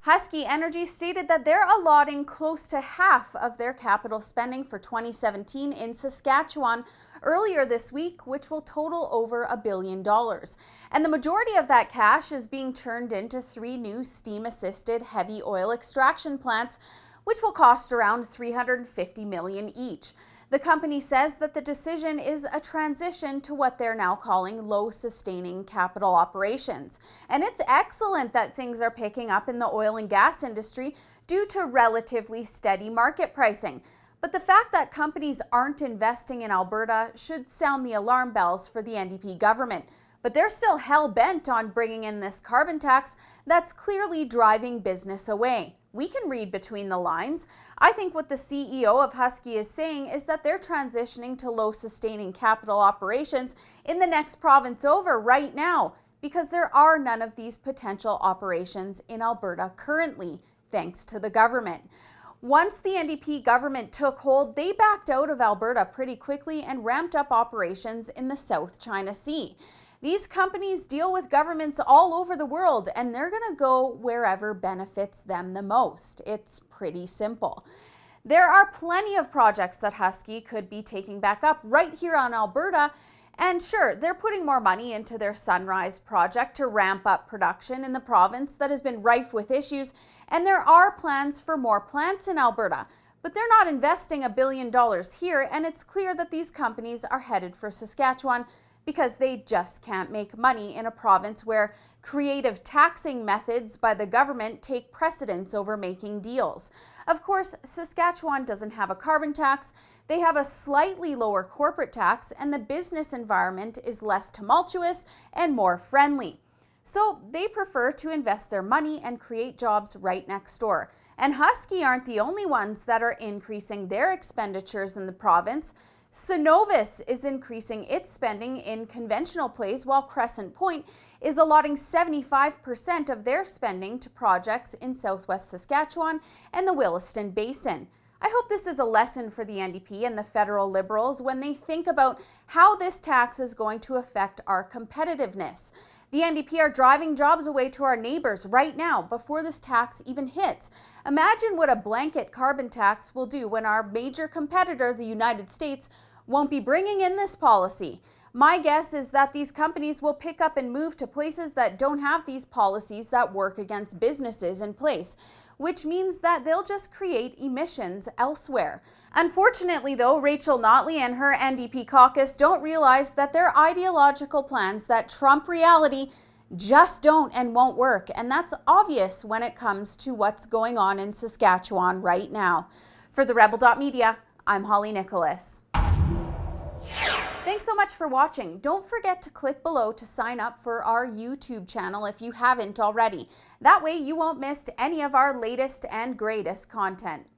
Husky Energy stated that they're allotting close to half of their capital spending for 2017 in Saskatchewan earlier this week, which will total over $1 billion. And the majority of that cash is being turned into 3 new steam-assisted heavy oil extraction plants, which will cost around $350 million each. The company says that the decision is a transition to what they're now calling low-sustaining capital operations. And it's excellent that things are picking up in the oil and gas industry due to relatively steady market pricing. But the fact that companies aren't investing in Alberta should sound the alarm bells for the NDP government. But they're still hell-bent on bringing in this carbon tax that's clearly driving business away. We can read between the lines. I think what the CEO of Husky is saying is that they're transitioning to low-sustaining capital operations in the next province over right now, because there are none of these potential operations in Alberta currently, thanks to the government. Once the NDP government took hold, they backed out of Alberta pretty quickly and ramped up operations in the South China Sea. These companies deal with governments all over the world, and they're going to go wherever benefits them the most. It's pretty simple. There are plenty of projects that Husky could be taking back up right here on Alberta. And sure, they're putting more money into their Sunrise project to ramp up production in the province that has been rife with issues, and there are plans for more plants in Alberta. But they're not investing $1 billion here, and it's clear that these companies are headed for Saskatchewan because they just can't make money in a province where creative taxing methods by the government take precedence over making deals. Of course, Saskatchewan doesn't have a carbon tax. They have a slightly lower corporate tax, and the business environment is less tumultuous and more friendly. So they prefer to invest their money and create jobs right next door. And Husky aren't the only ones that are increasing their expenditures in the province. Cenovus is increasing its spending in conventional plays, while Crescent Point is allotting 75% of their spending to projects in southwest Saskatchewan and the Williston Basin. I hope this is a lesson for the NDP and the federal Liberals when they think about how this tax is going to affect our competitiveness. The NDP are driving jobs away to our neighbors right now before this tax even hits. Imagine what a blanket carbon tax will do when our major competitor, the United States, won't be bringing in this policy. My guess is that these companies will pick up and move to places that don't have these policies that work against businesses in place, which means that they'll just create emissions elsewhere. Unfortunately, though, Rachel Notley and her NDP caucus don't realize that their ideological plans that trump reality just don't and won't work, and that's obvious when it comes to what's going on in Saskatchewan right now. For the Rebel.media, I'm Holly Nicholas. Thanks so much for watching. Don't forget to click below to sign up for our YouTube channel if you haven't already. That way you won't miss any of our latest and greatest content.